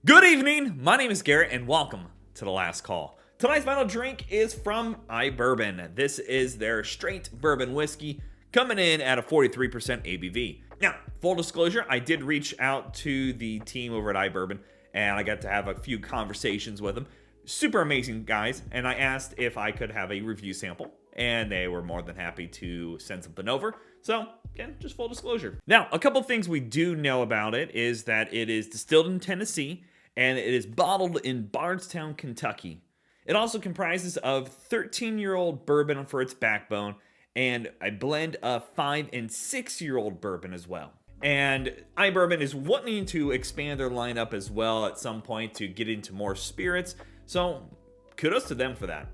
Good evening, my name is Garrett and welcome to The Last Call. Tonight's final drink is from Bourbon. This is their straight bourbon whiskey coming in at a 43% ABV. Now, full disclosure, I did reach out to the team over at Bourbon and I got to have a few conversations with them. Super amazing guys, and I asked if I could have a review sample and they were more than happy to send something over. So, again, just full disclosure. Now, a couple things we do know about it is that it is distilled in Tennessee and it is bottled in Bardstown, Kentucky. It also comprises of 13-year-old bourbon for its backbone and a blend of 5 and 6-year-old bourbon as well. And Bourbon is wanting to expand their lineup as well at some point to get into more spirits, so kudos to them for that.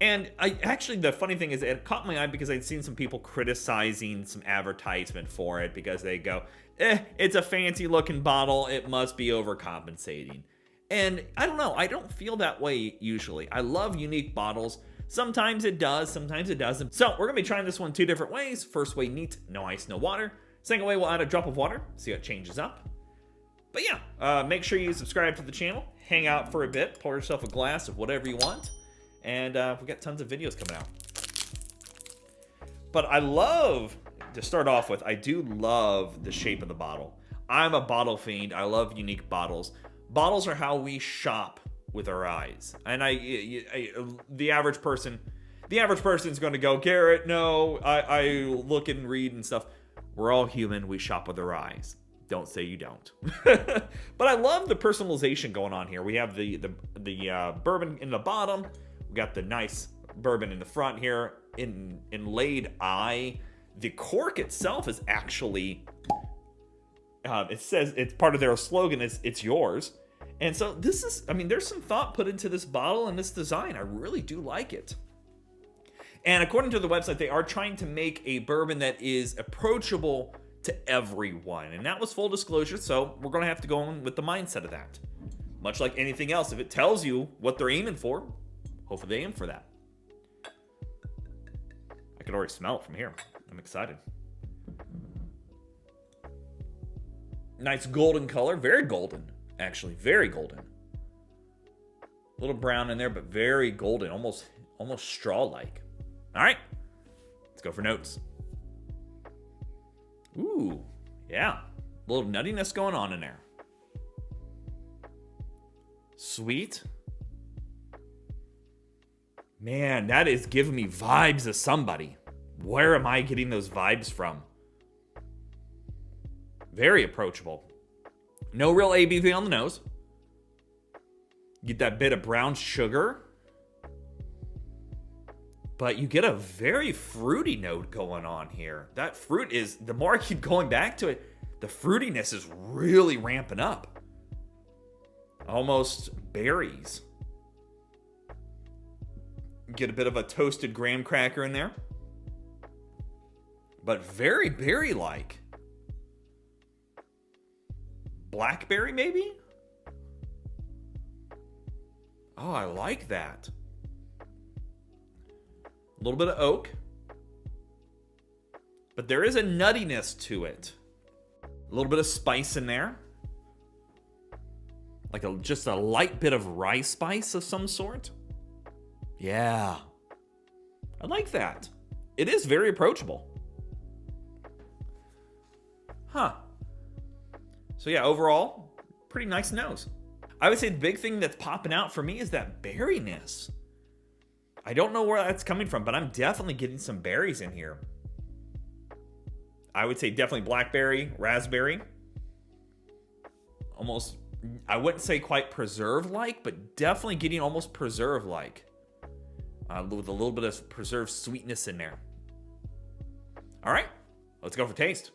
And the funny thing is, it caught my eye because I'd seen some people criticizing some advertisement for it because they go, it's a fancy looking bottle, it must be overcompensating. And I don't know, I don't feel that way usually. I love unique bottles. Sometimes it does, sometimes it doesn't. So we're gonna be trying this one 2 different ways. First way, neat, no ice, no water. Second way, we'll add a drop of water, see how it changes up. But yeah, make sure you subscribe to the channel, hang out for a bit, pour yourself a glass of whatever you want. And we've got tons of videos coming out. But to start off with, I do love the shape of the bottle. I'm a bottle fiend. I love unique bottles. Bottles are how we shop with our eyes. And the average person is going to go, Garrett, no, I look and read and stuff. We're all human. We shop with our eyes. Don't say you don't. But I love the personalization going on here. We have the bourbon in the bottom. We got the nice bourbon in the front here, inlaid eye. The cork itself is actually, it says, it's part of their slogan, it's yours. And so this is, there's some thought put into this bottle and this design. I really do like it. And according to the website, they are trying to make a bourbon that is approachable to everyone. And that was full disclosure, so we're going to have to go in with the mindset of that. Much like anything else, if it tells you what they're aiming for, hopefully they aim for that. I can already smell it from here. I'm excited. Nice golden color. Very golden, actually. Very golden. A little brown in there, but very golden. Almost straw-like. All right. Let's go for notes. Ooh, yeah. A little nuttiness going on in there. Sweet. Man, that is giving me vibes of somebody. Where am I getting those vibes from? Very approachable. No real ABV on the nose. Get that bit of brown sugar. But you get a very fruity note going on here. That fruit is, the more I keep going back to it, the fruitiness is really ramping up. Almost berries. Get a bit of a toasted graham cracker in there. But very berry-like. Blackberry, maybe? Oh, I like that. A little bit of oak. But there is a nuttiness to it. A little bit of spice in there. Like just a light bit of rye spice of some sort. Yeah. I like that. It is very approachable. Huh. So yeah, overall, pretty nice nose. I would say the big thing that's popping out for me is that berryness. I don't know where that's coming from, but I'm definitely getting some berries in here. I would say definitely blackberry, raspberry. Almost, I wouldn't say quite preserve-like, but definitely getting almost preserve-like. With a little bit of preserved sweetness in there. All right, let's go for taste.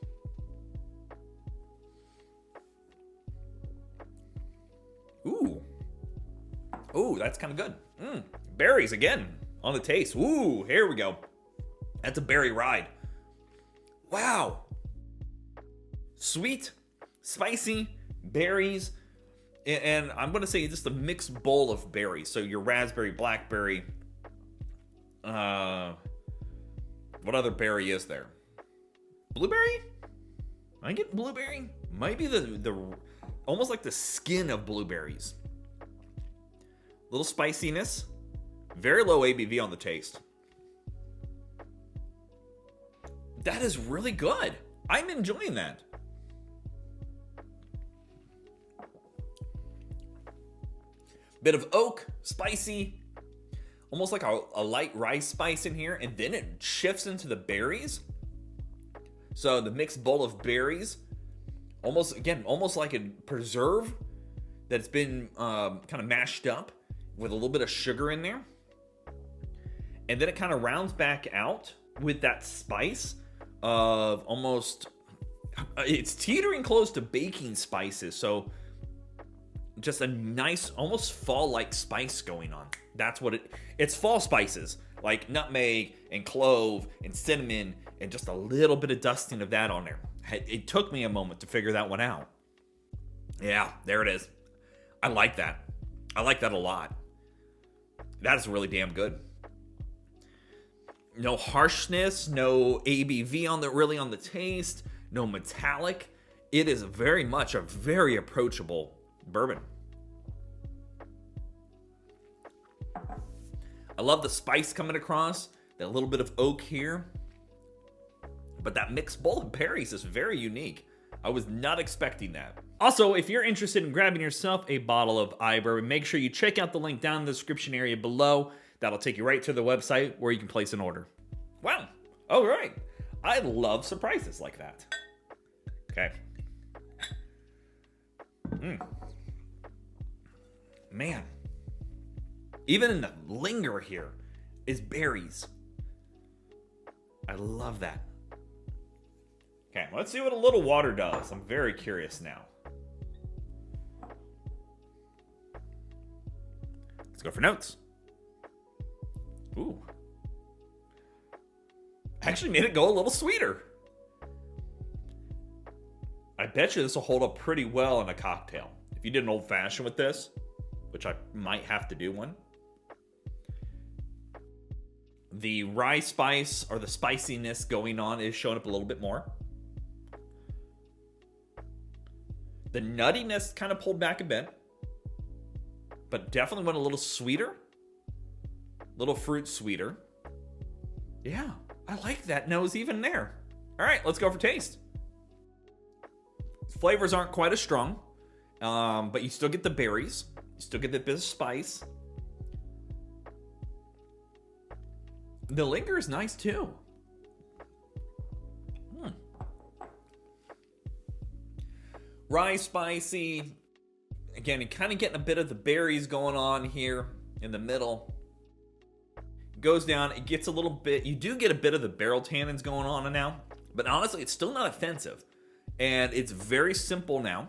Ooh, that's kind of good. Berries again on the taste. Ooh, here we go. That's a berry ride. Wow. Sweet, spicy, berries, and I'm going to say just a mixed bowl of berries. So your raspberry, blackberry, what other berry is there? Blueberry? Am I getting blueberry? Might be the almost like the skin of blueberries. Little spiciness, very low ABV on the taste. That is really good. I'm enjoying that. Bit of oak, spicy, almost like a light rice spice in here, and then it shifts into the berries. So the mixed bowl of berries, almost like a preserve that's been kind of mashed up with a little bit of sugar in there. And then it kind of rounds back out with that spice of almost, it's teetering close to baking spices. So just a nice, almost fall-like spice going on. That's what it's fall spices, like nutmeg and clove and cinnamon and just a little bit of dusting of that on there. It took me a moment to figure that one out. Yeah, there it is. I like that. I like that a lot. That is really damn good. No harshness, no ABV on the taste, no metallic. It is very much a very approachable bourbon. I love the spice coming across, that little bit of oak here. But that mixed bowl of berries is very unique. I was not expecting that. Also, if you're interested in grabbing yourself a bottle of iBourbon, make sure you check out the link down in the description area below. That'll take you right to the website where you can place an order. Wow. All right. I love surprises like that. Okay. Man. Even in the linger here is berries. I love that. Okay, let's see what a little water does. I'm very curious now. Let's go for notes. Ooh. Actually made it go a little sweeter. I bet you this will hold up pretty well in a cocktail. If you did an old fashioned with this, which I might have to do one. The rye spice or the spiciness going on is showing up a little bit more. The nuttiness kind of pulled back a bit, but definitely went a little sweeter. Little fruit sweeter. Yeah, I like that nose even there. All right, let's go for taste. Flavors aren't quite as strong, but you still get the berries. You still get the bit of spice. The linger is nice too. Rye spicy. Again, you're kind of getting a bit of the berries going on here in the middle. It goes down, it gets a little bit, you do get a bit of the barrel tannins going on now, but honestly, it's still not offensive. And it's very simple now,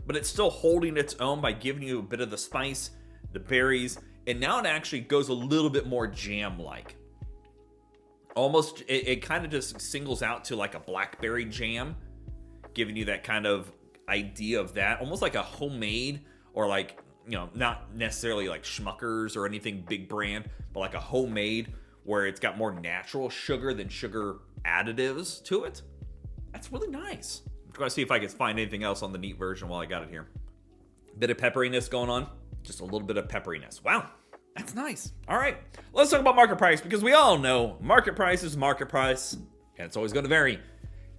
but it's still holding its own by giving you a bit of the spice, the berries, and now it actually goes a little bit more jam-like. Almost, it kind of just singles out to like a blackberry jam, giving you that kind of idea of that, almost like a homemade, or like, you know, not necessarily like Schmuckers or anything big brand, but like a homemade where it's got more natural sugar than sugar additives to it. That's really nice. I'm trying to see if I can find anything else on the neat version while I got it here. Bit of pepperiness going on, just a little bit of pepperiness. Wow, that's nice. All right, let's talk about market price, because we all know market price is market price, and it's always going to vary.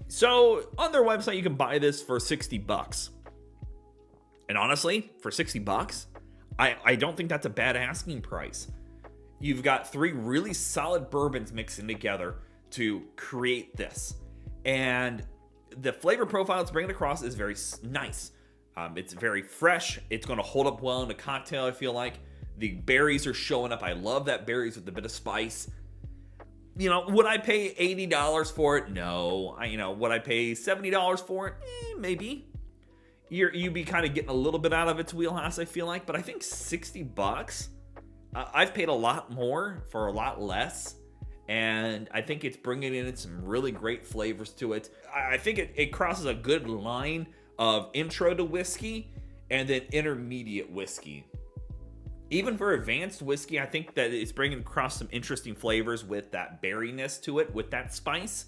So on their website, you can buy this for $60. And honestly, for $60, I don't think that's a bad asking price. You've got 3 really solid bourbons mixing together to create this. And the flavor profile it's bringing across is very nice. It's very fresh. It's going to hold up well in a cocktail, I feel like. The berries are showing up. I love that berries with a bit of spice. You know, would I pay $80 for it? No. Would I pay $70 for it? Maybe. You'd be kind of getting a little bit out of its wheelhouse, I feel like. But I think $60, I've paid a lot more for a lot less. And I think it's bringing in some really great flavors to it. I think it crosses a good line of intro to whiskey and then intermediate whiskey. Even for advanced whiskey, I think that it's bringing across some interesting flavors with that berryness to it, with that spice.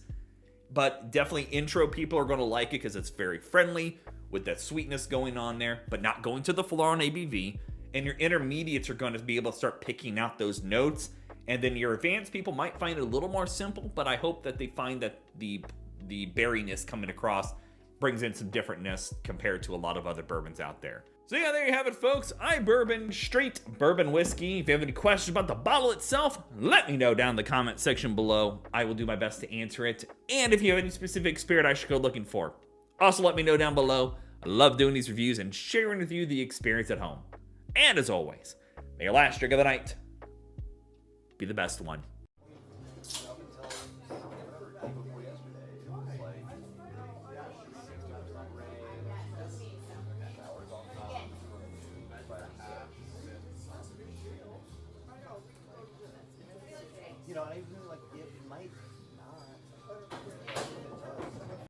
But definitely intro people are going to like it because it's very friendly. with that sweetness going on there, but not going to the floor on ABV. And your intermediates are going to be able to start picking out those notes. And then your advanced people might find it a little more simple, but I hope that they find that the berryness coming across brings in some differentness compared to a lot of other bourbons out there. So yeah, there you have it, folks. iBourbon straight bourbon whiskey. If you have any questions about the bottle itself, let me know down in the comment section below. I will do my best to answer it. And if you have any specific spirit I should go looking for, also let me know down below. I love doing these reviews and sharing with you the experience at home. And as always, may your last drink of the night be the best one.